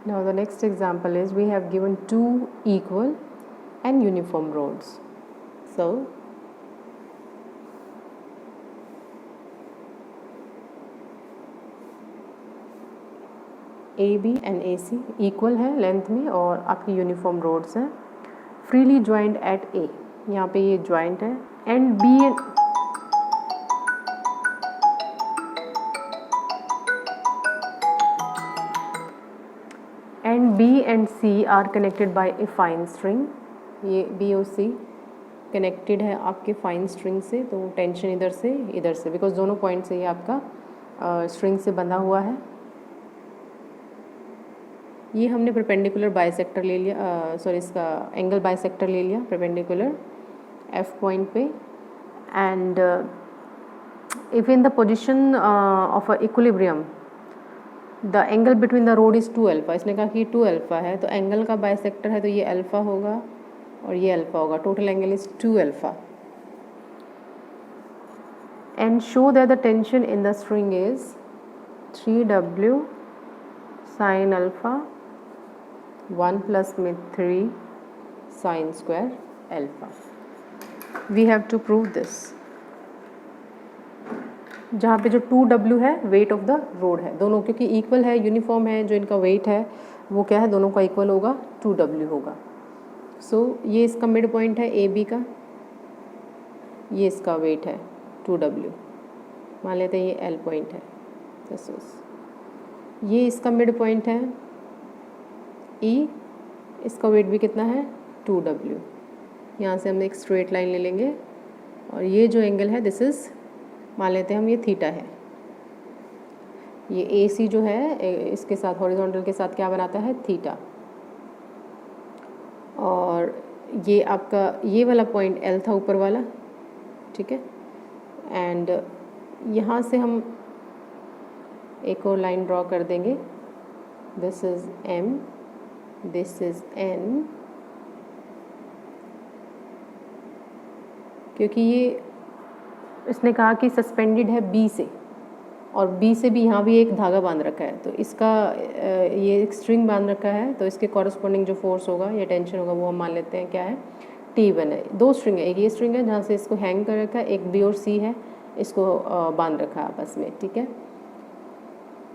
Now the next example is we have given two equal and uniform roads. So AB and AC equal है length में और आपकी uniform rods हैं, freely joint at A, यहाँ पे ये joint है, and B and C are connected by a fine string. ये B और C कनेक्टेड है आपके फाइन स्ट्रिंग से, तो टेंशन इधर से बिकॉज दोनों पॉइंट से ये आपका स्ट्रिंग से बंधा हुआ है। ये हमने परपेंडिकुलर बाइसेक्टर ले लिया, सॉरी इसका एंगल बाइसेक्टर ले लिया परपेंडिकुलर F पॉइंट पे, and if in the position of a equilibrium the angle between the road is 2 alpha. इसने कहा कि 2 अल्फ़ा है, तो एंगल का बाइसेक्टर है तो ये अल्फ़ा होगा और ये अल्फ़ा होगा, total angle is 2 alpha. And show that the tension in the string is 3W sine alpha 1 plus में 3 sine square alpha. We have to prove this. जहाँ पे जो 2W है वेट ऑफ द रोड है, दोनों क्योंकि equal है, uniform है, जो इनका वेट है वो क्या है, दोनों का इक्वल होगा, 2W होगा। सो ये इसका मिड पॉइंट है AB का, ये इसका वेट है 2W, मान लेते हैं ये L पॉइंट है, ये इसका मिड पॉइंट है E, इसका वेट भी कितना है 2W। यहाँ से हम एक स्ट्रेट लाइन ले लेंगे और ये जो एंगल है दिस इज़, मान लेते हैं हम ये थीटा है। ये AC जो है इसके साथ हॉरिजॉन्टल के साथ क्या बनाता है, थीटा। और ये आपका ये वाला पॉइंट L था ऊपर वाला, ठीक है। एंड यहाँ से हम एक और लाइन ड्रॉ कर देंगे, this is M, this is N, क्योंकि ये इसने कहा कि सस्पेंडेड है B से, और B से भी यहाँ भी एक धागा बांध रखा है, तो इसका ये एक स्ट्रिंग बांध रखा है, तो इसके कॉरस्पॉन्डिंग जो फोर्स होगा या टेंशन होगा वो हम मान लेते हैं क्या है, T1 है। दो स्ट्रिंग है, एक ये स्ट्रिंग है जहाँ से इसको हैंग कर रखा है, एक B और C है, इसको बांध रखा है आपस में, ठीक है।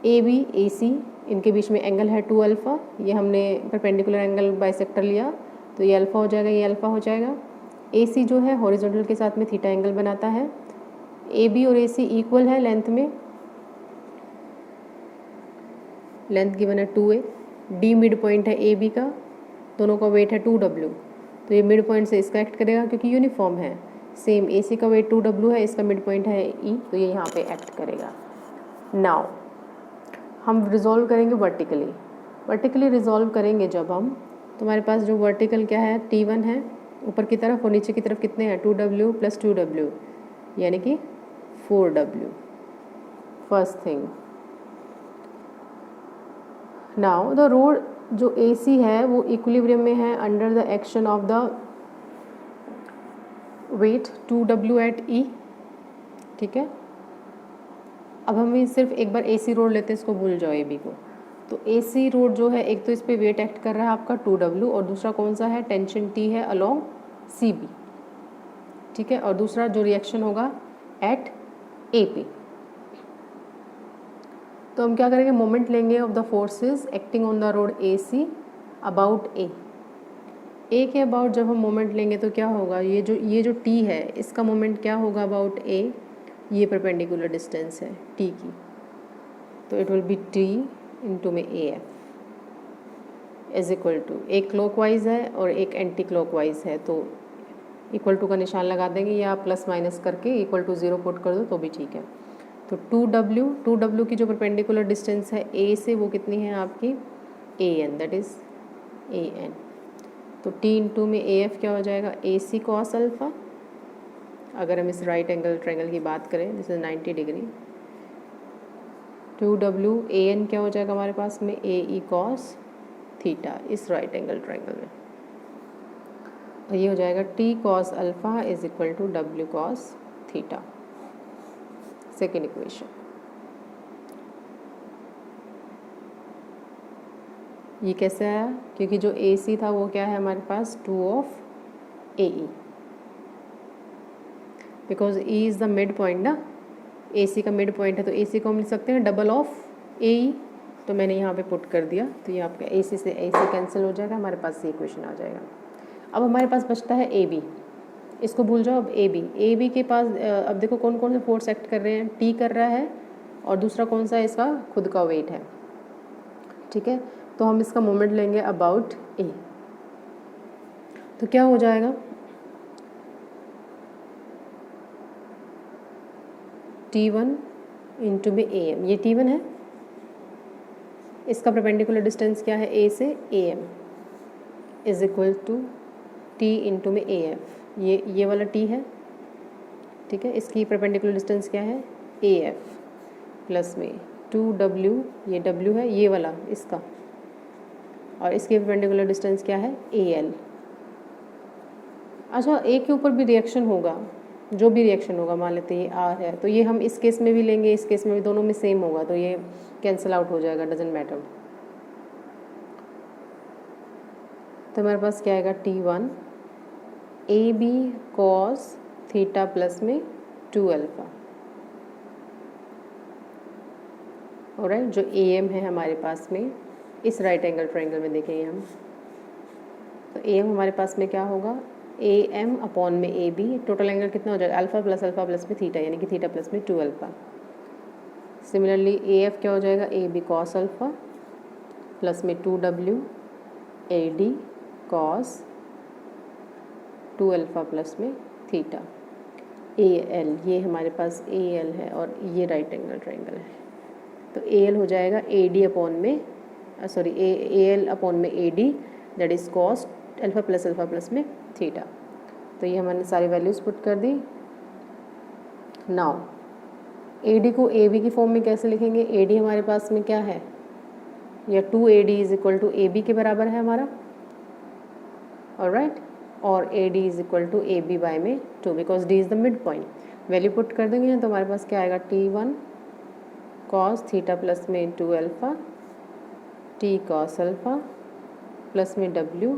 AB AC इनके बीच में एंगल है 2 अल्फ़ा, ये हमने परपेंडिकुलर एंगल बाइसेक्टर लिया तो ये अल्फ़ा हो जाएगा, ये अल्फ़ा हो जाएगा। AC जो है हॉरिजॉन्टल के साथ में थीटा एंगल बनाता है। AB और AC इक्वल है लेंथ में, लेंथ गिवन है 2A। D मिड पॉइंट है AB का, दोनों का वेट है 2W, तो ये मिड पॉइंट से इसका एक्ट करेगा क्योंकि यूनिफॉर्म है। सेम AC का वेट 2W है, इसका मिड पॉइंट है E, तो ये यहाँ पे एक्ट करेगा। नाउ हम रिजॉल्व करेंगे वर्टिकली रिजॉल्व करेंगे जब हम, तो हमारे पास जो वर्टिकल क्या है T1 है ऊपर की तरफ, और नीचे की तरफ कितने हैं 2W प्लस 2W, यानी कि 4W। First thing, now the rod जो AC है वो इक्विलिब्रियम में है under the action of the weight 2W at E, ठीक है। अब हम सिर्फ एक बार AC रोड लेते हैं, इसको भूल जाओ AB को। तो AC रोड जो है, एक तो इस पर वेट एक्ट कर रहा है आपका 2W, और दूसरा कौन सा है, टेंशन T है अलोंग CB, ठीक है। और दूसरा जो रिएक्शन होगा एट AP। तो हम क्या करेंगे, मोमेंट लेंगे of the forces acting on the road AC about A के अबाउट जब हम मोमेंट लेंगे तो क्या होगा, ये जो T है इसका मोमेंट क्या होगा अबाउट A, ये परपेंडिकुलर डिस्टेंस है T की, तो it will B T into में AF इज इक्वल टू, एक क्लॉकवाइज है और एक एंटी क्लॉकवाइज है, तो इक्वल टू का निशान लगा देंगे या प्लस माइनस करके इक्वल टू 0 पुट कर दो तो भी ठीक है। तो 2W की जो परपेंडिकुलर डिस्टेंस है A से वो कितनी है आपकी AN, दैट इज़ AN। तो T इंटू में AF क्या हो जाएगा, AC कॉस अल्फ़ा, अगर हम इस राइट एंगल ट्रायंगल की बात करें this is 90 degree, 2W AN क्या हो जाएगा हमारे पास में AE कॉस थीटा इस राइट एंगल ट्रायंगल में, और ये हो जाएगा T cos alpha is equal to W cos theta. Second equation, ये कैसे आया? क्योंकि जो ए सी था वो क्या है हमारे पास 2 of A E, because E is the mid point ना, ए सी का मिड पॉइंट है तो ए सी को हम लिख सकते हैं डबल ऑफ ए ई, तो मैंने यहाँ पे पुट कर दिया, तो ये आपका ए सी से ए सी कैंसिल हो जाएगा, हमारे पास ये इक्वेशन आ जाएगा। अब हमारे पास बचता है ए बी, इसको भूल जाओ। अब ए बी के पास अब देखो कौन कौन से फोर्स एक्ट कर रहे हैं, टी कर रहा है और दूसरा कौन सा है, इसका खुद का वेट है, ठीक है। तो हम इसका मोमेंट लेंगे अबाउट ए, तो क्या हो जाएगा, T1 इंटू में ए एम, ये T1 है, इसका परपेंडिकुलर डिस्टेंस क्या है ए से A M is equal to T into में ए एफ, ये वाला टी है, ठीक है। इसकी परपेंडिकुलर डिस्टेंस क्या है ए एफ प्लस में 2W, ये W है ये वाला इसका, और इसकी परपेंडिकुलर डिस्टेंस क्या है ए एल। अच्छा ए के ऊपर भी रिएक्शन होगा, जो भी रिएक्शन होगा, मान लेते हैं ये आर है, तो ये हम इस केस में भी लेंगे, इस केस में भी, दोनों में सेम होगा, तो ये कैंसिल आउट हो जाएगा, डजेंट मैटर। तो हमारे पास क्या आएगा T1 A B cos theta plus में 2 अल्फ़ा, ऑलराइट। जो ए एम है हमारे पास में इस राइट एंगल ट्रायंगल में देखेंगे हम, तो ए एम हमारे पास में क्या होगा ए एम अपॉन में ए बी, टोटल एंगल कितना हो जाएगा अल्फ़ा प्लस में थीटा, यानी कि थीटा प्लस में 2 अल्फ़ा। सिमिलरली ए एफ क्या हो जाएगा A B cos alpha plus में 2W A D cos 2 alpha plus में थीटा। ए एल, ये हमारे पास ए एल है और ये राइट एंगल ट्रायंगल है, तो ए एल हो जाएगा ए डी अपॉन में सॉरी ए एल अपॉन में A D, that is cos alpha plus में थीटा। तो ये हमने सारी वैल्यूज़ पुट कर दी। नाउ ए डी को ए बी की फॉर्म में कैसे लिखेंगे, ए डी हमारे पास में क्या है, या 2AD is equal to A B के बराबर है हमारा, ऑलराइट, और A D is equal to A B by में 2, because D is the mid point. Value put कर देंगे तो हमारे पास क्या आएगा T1 कॉस थीटा प्लस में 2 alpha T cos alpha plus में W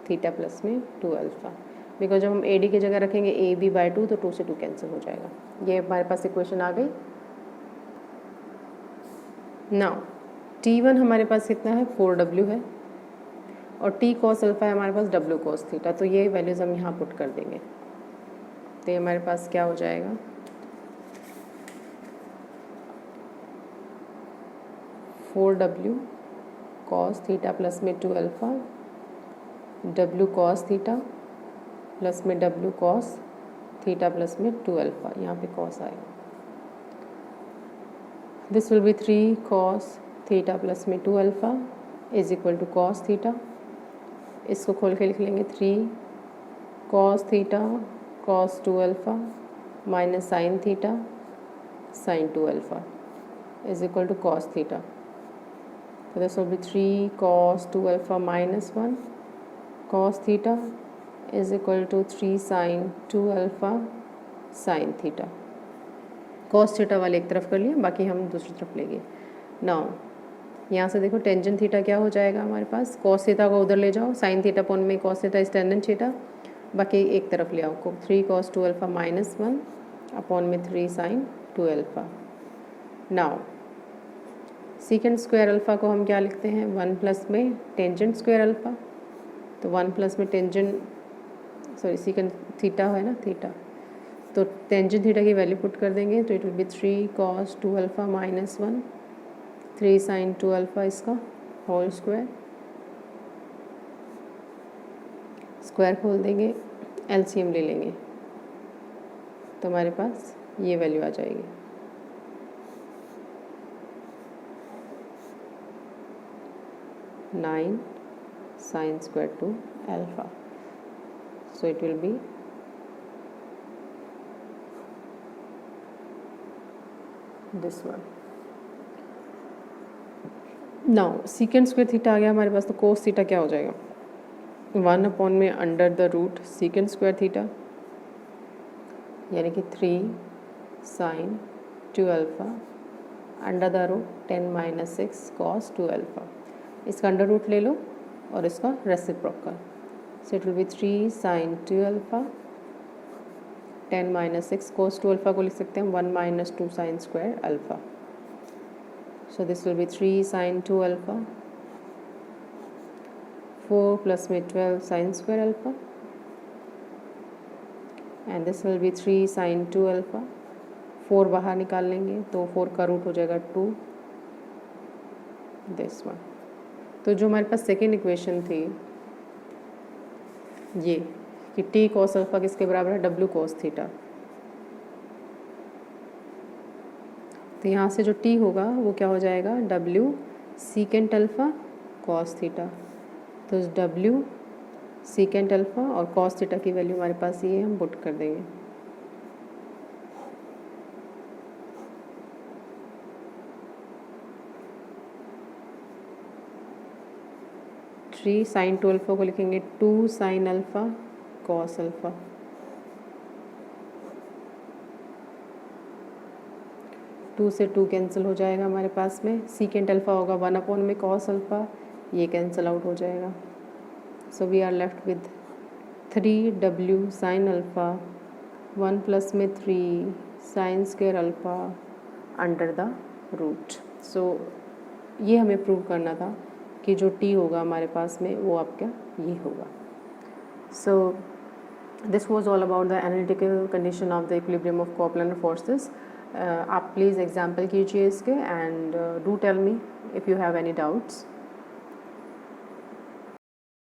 थीटा प्लस में 2 अल्फ़ा, बिकॉज जब हम ए डी की जगह रखेंगे ए बी बाय 2 तो 2 से 2 कैंसिल हो जाएगा। ये हमारे पास इक्वेशन आ गई। नाउ T1 हमारे पास कितना है 4W है और T कॉस अल्फ़ा है हमारे पास W कॉस थीटा, तो ये वैल्यूज़ हम यहाँ पुट कर देंगे, तो ये हमारे पास क्या हो जाएगा 4W कॉस थीटा प्लस में 2 alpha W cos theta plus में W कॉस थीटा प्लस में 2 अल्फ़ा, यहाँ पे कॉस आएगा। This will be 3 cos theta plus में 2 alpha is equal to cos theta, इसको खोल के लिख लेंगे 3 cos theta cos 2 alpha minus sine theta sine 2 alpha is equal to cos theta. तो this will be 3 cos 2 alpha minus 1 cos theta is equal to 3 sin 2 alpha sin theta. cos theta वाले एक तरफ कर लिए, बाकी हम दूसरी तरफ लेंगे। नाउ यहाँ से देखो टेंजेंट थीटा क्या हो जाएगा हमारे पास, cos थीटा को उधर ले जाओ, sin थीटा अपॉन में cos theta is tangent theta, बाकी एक तरफ ले आओ, 3 cos 2 अल्फ़ा माइनस 1 अपॉन में 3 sin 2 alpha. Now secant square alpha को हम क्या लिखते हैं 1 प्लस में टेंजेंट स्क्वायर अल्फ़ा, तो 1 प्लस में टेंजेंट सॉरी सीकेंड थीटा है ना थीटा, तो टेंजेंट थीटा की वैल्यू पुट कर देंगे, तो it will be 3 cos 2 alpha minus 1 3 sin 2 alpha इसका होल स्क्वायर, स्क्वायर खोल देंगे एलसीएम ले लेंगे, तो हमारे पास ये वैल्यू आ जाएगी। Nine sin square 2 alpha, so it will be this one. now secant square theta आ गया हमारे पास, तो cos theta क्या हो जाएगा 1 अपॉन में under the root secant square theta, यानी कि 3 sin 2 alpha under the root 10 minus 6 cos 2 alpha. इसका अंडर रूट ले लो और इसका reciprocal, so it will be 3 sin 2 alpha 10 minus 6 cos 2 alpha को लिख सकते हैं 1 minus 2 sin square alpha, so this will be 3 sin 2 alpha 4 plus में 12 sin square alpha and this will be 3 sin 2 alpha, 4 बाहर निकाल लेंगे तो 4 का रूट हो जाएगा 2, दिस वन। तो जो हमारे पास सेकेंड इक्वेशन थी ये कि टी कॉस अल्फ़ा किसके बराबर है, डब्ल्यू कॉस थीटा, तो यहाँ से जो टी होगा वो क्या हो जाएगा, W secant alpha cos theta, तो डब्ल्यू सीकेंट अल्फ़ा और कॉस थीटा की वैल्यू हमारे पास ये हम पुट कर देंगे। थ्री साइन 2 अल्फ़ा को लिखेंगे 2 sin alpha cos alpha, two से 2 कैंसिल हो जाएगा हमारे पास में, सीकेंट अल्फ़ा होगा 1 अपॉन में कॉस अल्फ़ा, ये कैंसिल आउट हो जाएगा, so we are left with 3w sin alpha 1 plus में 3 sin square alpha under the root. So ये हमें प्रूव करना था कि जो t होगा हमारे पास में वो आपका ये होगा। So this was all about the analytical condition of the equilibrium of coplanar forces. आप प्लीज़ एग्जाम्पल कीजिए इसके and do tell me if you have any doubts.